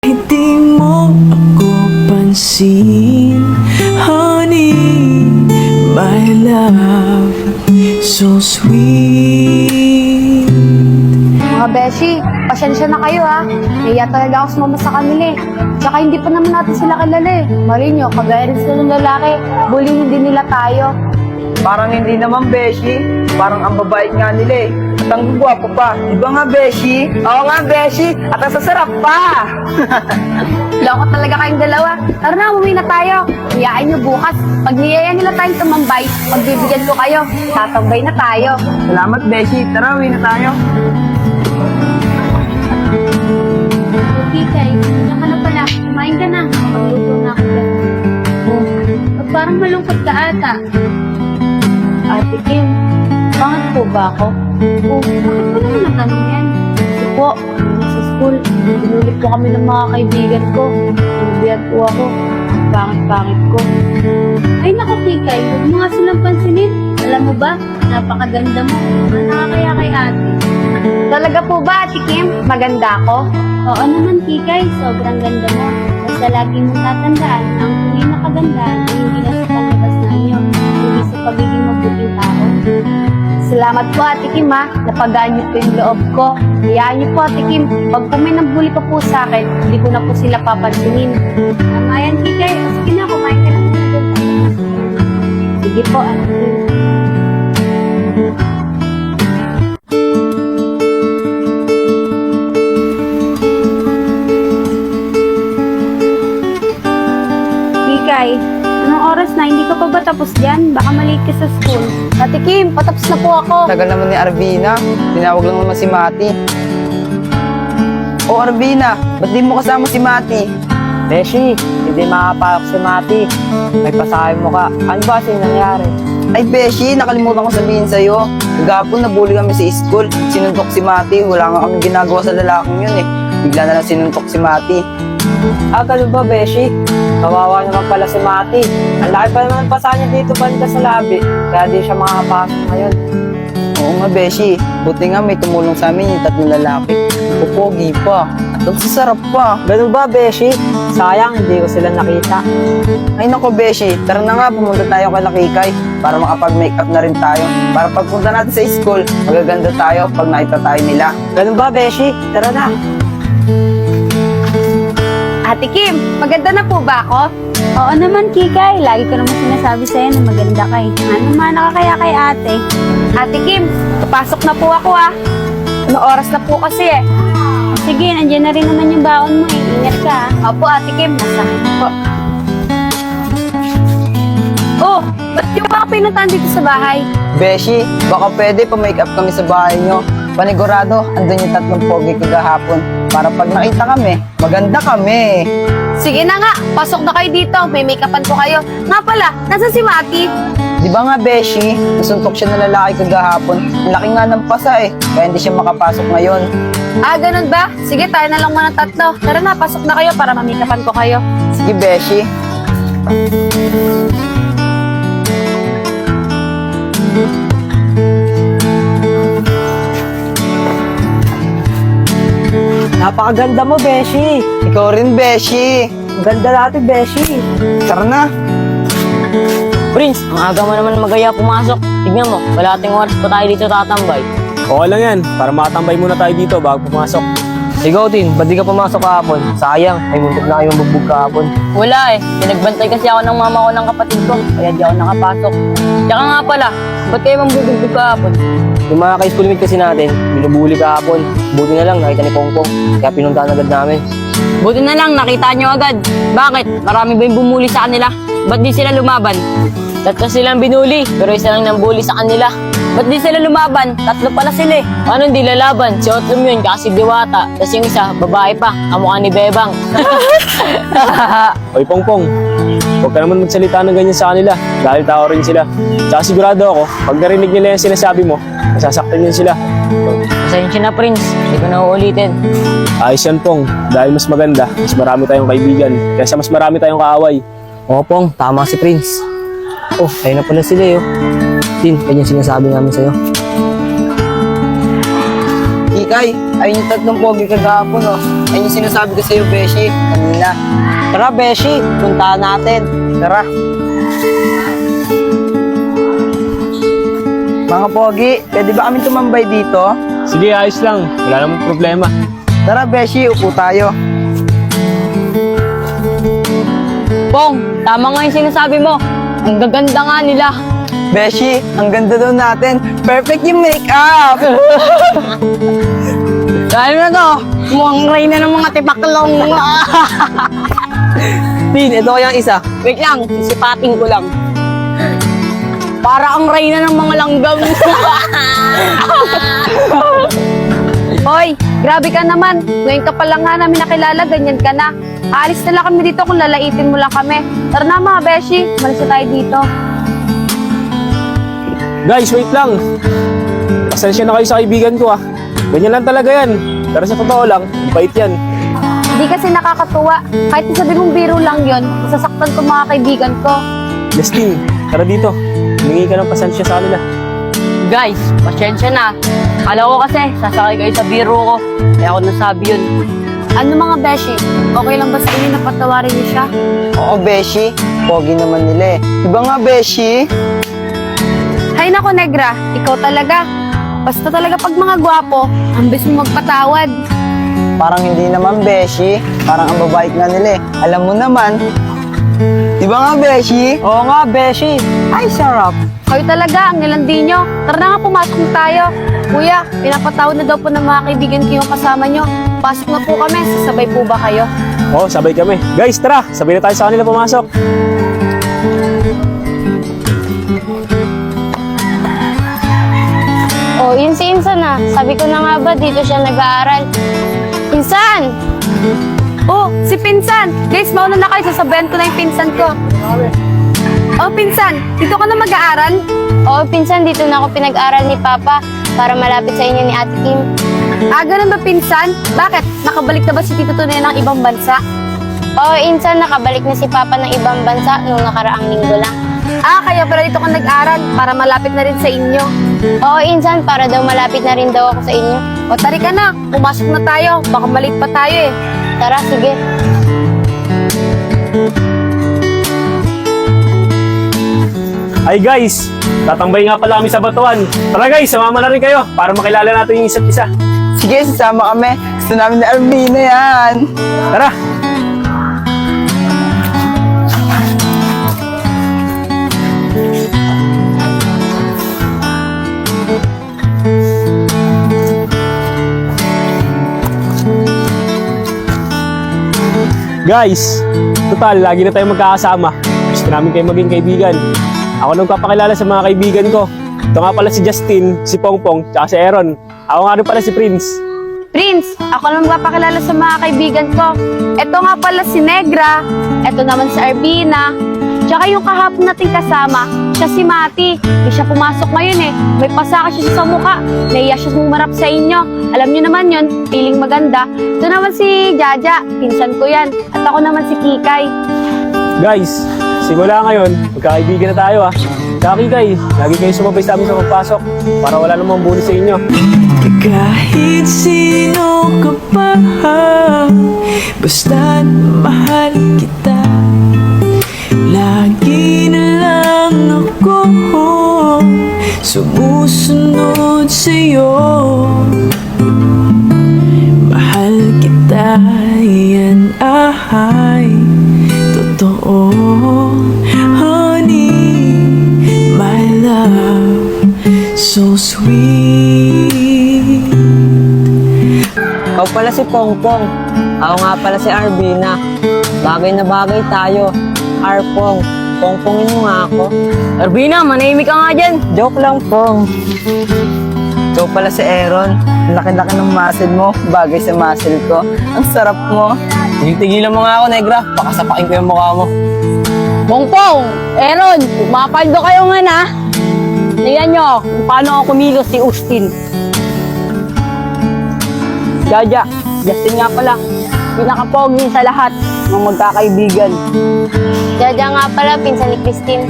Hindi mo ako pansin, honey, my love, so sweet. Mga beshi, pasensya na kayo ha. Naiya talaga ako sumama sa kanila eh. Tsaka hindi pa naman natin sila kilala eh. Mali nyo, kagaya rin sila ng lalaki. Bullying din nila tayo. Parang hindi naman, Beshi. Parang ang babait nga nila eh. At ang gwapo pa. Di ba nga, Beshi? Oo nga, Beshi. At ang sasarap pa. Loko talaga kayong dalawa. Tara na, umuwi na tayo. Iyain nyo bukas. Pag niyaya nila tayong tumambay, pagbibigyan ko kayo. Tatambay na tayo. Salamat, Beshi. Tara, uwi na tayo. Okay, Kay. Diyan ka na pala. Kumain ka na. Magluto na ako dyan. Oh, parang malungkot ka ata. Ate Kim, bakit po ba ako? Oh, bakit mo naman natanong yan? Kasi po, nasa school, pinulit po kami ng mga kaibigan ko. Pinulihan po ako. Pangit-pangit ko. Ay naku, Kikay, huwag mo nga silang pansinin. Alam mo ba, napakaganda mo. Ano nakakaya kay ate? Talaga po ba, Ate Kim? Maganda ako? Oo naman, Kikay. Sobrang ganda mo. Basta lagi mong tatandaan na ang tunay na kagandahan ay hindi na sa panglabas na inyo, hindi sa pagiging mabuting tao. Salamat po, Ate Kim ha. Napagaan niyo po yung loob ko. Hayaan niyo po, Ate Kim. Pag po may nambuli pa po sa akin, hindi ko na po sila papansinin. Tama yan, Kikay. Sige na, kumain ka na muna doon. Sige po, Ate Kim. Kikay, anong oras na? Hindi ka pa ba tapos dyan? Baka malate ka sa school. Ate Kim, patapos na po ako. Tagal naman ni Arvina. Tinawag lang naman si Mati. O Arvina, ba't di mo kasama si Mati? Beshi, hindi makapasok si Mati. May pasahin mo ka. Ano ba kasi nangyari? Ay, Beshi, nakalimutan ko sabihin sa'yo. Kagapon, nabully kami sa school. Sinuntok si Mati. Wala nga kami ginagawa sa lalaking yun eh. Bigla na lang sinuntok si Mati. Ah, ganun ba, Beshi? Kawawa naman pala si Mati. Ang laki pa naman ang pasahan niya dito banda sa labi. Kaya di siya makakapasok ngayon. Oo nga, Beshi. Buti nga may tumulong sa amin yung tatlong lalaki. Pupogi pa. At ang sasarap pa. Ganun ba, Beshi? Sayang, hindi ko sila nakita. Ay nako, Beshi. Tara na nga, pumunta tayo kay Lakikay para makapag-makeup na rin tayo. Para pagpunta natin sa school, magaganda tayo pag nakita tayo nila. Ganun ba, Beshi? Tara na. Ate Kim, maganda na po ba ako? Oo naman, Kikay. Lagi ko naman sinasabi sa'yo na maganda ka eh. Ano naman nakakaya kay ate? Ate Kim, papasok na po ako ah. Ano oras na po kasi eh? Sige, nandiyan na rin naman yung baon mo eh. Ingat ka ah. Opo, Ate Kim. Masahin po. Oh, ba't yung mga pinuntahan dito sa bahay? Beshi, baka pwede pa-makeup kami sa bahay nyo. Panigurado, andun yung tatlong pogi kagahapon. Para pag nakita kami, maganda kami. Sige na nga, pasok na kayo dito. May make-upan ko kayo. Nga pala, nasa si Mati? Di ba nga, Beshi, nasuntok siya ng lalaki kagahapon. Ang laki nga ng pasa eh, kaya hindi siya makapasok ngayon. Ah, ganun ba? Sige, tayo na lang muna tatlo. Tara na, pasok na kayo para mamikapan ko kayo. Sige, Beshi. Napakaganda mo, Beshi. Ikaw rin, Beshi. Ang ganda natin, Beshi. Tara na. Prince, ang aga mo naman magaya pumasok. Tignan mo, wala ating oras pa tayo dito tatambay. Okay lang yan, para makatambay muna tayo dito bago pumasok. Ikaw, Tin, ba't di ka pumasok kahapon? Sayang, may muntik na kayong bugbog kahapon. Wala eh, pinagbantay kasi ako ng mama ko ng kapatid ko, kaya di ako nakapasok. Tsaka nga pala, ba't kayo mambubugbog kahapon? Yung mga ka-schoolmate kasi natin, binubuli kahapon. Buti na lang, nakita ni Pongpong, kaya pinuntahan agad namin. Buti na lang, nakita nyo agad. Bakit? Marami ba yung bumuli sa kanila? Ba't di sila lumaban? Tatlo silang binuli, pero isa lang nang bully sa kanila. Ba't di sila lumaban? Tatlo pala sila eh. Paano hindi lalaban? Si Otlum yun, kasi Diwata. Tapos yung isa, babae pa, kamukha ni Bebang. Oy, Pongpong, huwag ka naman magsalita ng ganyan sa kanila dahil tao rin sila. Tsaka sigurado ako, pag narinig nila yung sinasabi mo, masasaktan yun sila. Pasensya na, Prince. Hindi ko na uulitin. Ayos yan, Pong, dahil mas maganda, mas marami tayong kaibigan, kaysa mas marami tayong kaaway. Oo, Pong, tama si Prince. Oh, ayun na pala sila yun. Tin, ganyan sinasabi namin sa'yo. Ikay, ayun yung tatlong pogi kagahapon oh. Ayun yung sinasabi ko sa'yo, Beshi, kanina. Tara, Beshi, puntahan natin. Tara. Mga Pogi, pwede ba kami tumambay dito? Sige, ayos lang. Wala namang problema. Tara, Beshi, upo tayo. Pong, tama nga yung sinasabi mo. Ang gaganda nga nila. Beshi, ang ganda daw natin. Perfect yung makeup! Dahil na to, mukhang reyna ng mga tipaklong. Tin, ito kayang isa. Wait lang, sisipating ko lang. Para ang reyna ng mga langgam. Hoy, grabe ka naman. Ngayon ka pa lang nga namin nakilala, ganyan ka na. Aalis na lang kami dito kung lalaitin mo lang kami. Tara na mga beshi, malis na tayo dito. Guys, wait lang. Pasensya na kayo sa kaibigan ko ah. Ganyan lang talaga yan. Pero sa totoo lang, bait yan. Hindi kasi nakakatuwa. Kahit sabi mong biro lang yon, masasaktan ko mga kaibigan ko. Justin, tara dito. Humingi ka ng pasensya sa kanila. Guys, pasensya na. Kala ko kasi, sasakay kayo sa biro ko. Kaya ako nasabi yun. Ano mga beshi, okay lang ba sa inyo na patawarin niyo siya? Oo, Beshi. Pogi naman nila eh. Diba nga, Beshi? Hay nako Negra, ikaw talaga. Basta talaga pag mga gwapo, ambis mo magpatawad. Parang hindi naman, Beshi. Parang ang babait nga nila eh. Alam mo naman. Diba nga, Beshi? Oo nga, Beshi. Ay, sarap. Kayo talaga, ang nilandi nyo. Tara na nga, pumasok na tayo. Kuya, pinapatawad na daw po ng mga kaibigan ko yung kasama nyo. Pasok na po kami, sasabay po ba kayo? Oo, sabay kami. Guys, tara. Sabay na tayo sa kanila pumasok. Oh, yun si Insan na. Sabi ko na nga ba, dito siya nag-aaral. Insan! Oh, si Pinsan! Guys, mauna na kayo, sasabayan ko na yung Pinsan ko. Oh, Pinsan, dito ka na mag-aaral? Oo, Pinsan, dito na ako pinag-aral ni Papa para malapit sa inyo ni Ate Kim. Ah, ganun ba, Pinsan? Bakit? Nakabalik na ba si Tito Tunay ng ibang bansa? Oo, Insan, nakabalik na si Papa ng ibang bansa nung nakaraang linggo lang. Ah, kaya pala dito ka nag-aral para malapit na rin sa inyo. Oo, Insan, para daw malapit na rin daw ako sa inyo. O, tari ka na. Pumasok na tayo. Baka malit pa tayo eh. Tara, sige. Ay guys, tatambay nga pala kami sa Batuan. Tara guys, sumama na rin kayo para makilala natin yung isa't isa. Sige, sasama kami. Gusto namin na Arvina yan. Tara! Guys, total, lagi na tayong magkakasama. Gusto namin kayo maging kaibigan. Ako nang papakilala sa mga kaibigan ko. Ito nga pala si Justin, si Pongpong, tsaka si Aaron. Ako nga rin pala si Prince. Prince, ako lang magpapakilala sa mga kaibigan ko. Ito nga pala si Negra. Ito naman si Arbina. Tsaka yung kahapon nating kasama, siya si Mati. Hindi siya pumasok ngayon eh. May pasaka siya sa mukha. Naiya siya sumarap sa inyo. Alam niyo naman yun, feeling maganda. Ito naman si Jaja, pinsan ko yan. At ako naman si Kikay. Guys, simula ngayon, magkakaibigan na tayo ah. Tsaka Kikay, lagi kayo sumabay sa amin sa pagpasok para wala namang bully sa inyo. Kahit sino ka pa, basta't mahal kita. Lagi na lang ako sumusunod sa'yo. Mahal kita, yan ay totoo. Honey, my love, so sweet. Ikaw pala si Pongpong. Ako nga pala si Arvina. Bagay na bagay tayo. Arpong, pongpongin mo nga ako. Arbina, manahimik ka nga dyan. Joke lang, Pong. Ikaw pala si Aaron. Ang laki-laki ng muscle mo. Bagay sa muscle ko. Ang sarap mo. Tigilan mo nga ako, Negra. Pakasapakin ko yung mukha mo. Pongpong, Aaron, mapaldo kayo nga na. Tingnan nyo kung paano ako kumilos si Austin. Jaja, Justin nga pala. Pinakapogi sa lahat ng magkakaibigan. Jaja nga pala, pinsan ni Christine.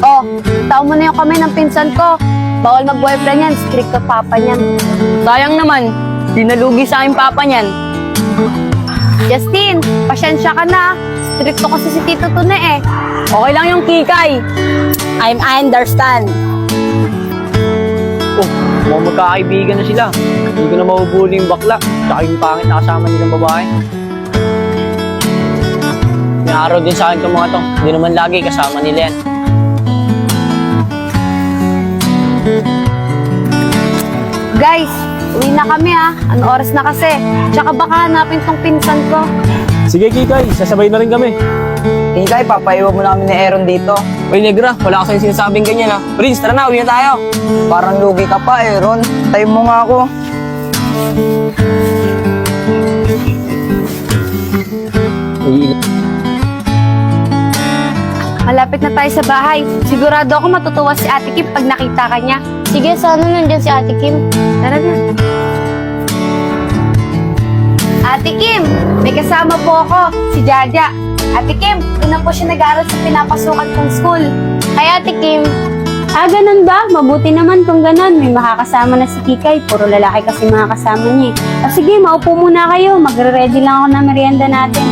Oh, tao mo na yung kamay ng pinsan ko. Bawal mag-boyfriend yan, strict ka papa niyan. Sayang naman, dinalugi sa aking papa niyan. Justin, pasyensya ka na. Stricto kasi si Tito Tune eh. Okay lang yung Kikay. I understand. Oh, mga magkakaibigan na sila. Hindi ko na mabubuli yung bakla. Tsaka yung pangit na kasama nilang babae. May araw din sa akin itong mga to. Hindi naman lagi kasama nila yan. Guys, uwi na kami ha. Ano oras na kasi? Tsaka baka hanapin tong pinsan ko. Sige Kikay, sasabay na rin kami. Kikay, papaiwan mo na kami ni Aaron dito. Uy, Negra, wala ka sa'yo sinasabing ganyan ha. Prince, tara na, uwi na tayo. Parang lugi ka pa, Aaron. Tayo mo nga ako. Malapit na tayo sa bahay. Sigurado ako matutuwa si Ate Kim pag nakita ka niya. Sige, sana nandyan si Ate Kim. Tara na. Ate Kim, may kasama po ako, si Jaja. Ate Kim, doon na po siya nag-aaral sa pinapasukan kong school. Ay, Ate Kim. Ganun ba? Mabuti naman kung ganun. May makakasama na si Kikay. Puro lalaki kasi mga kasama niya. Sige, maupo muna kayo. Magre-ready lang ako ng merienda natin.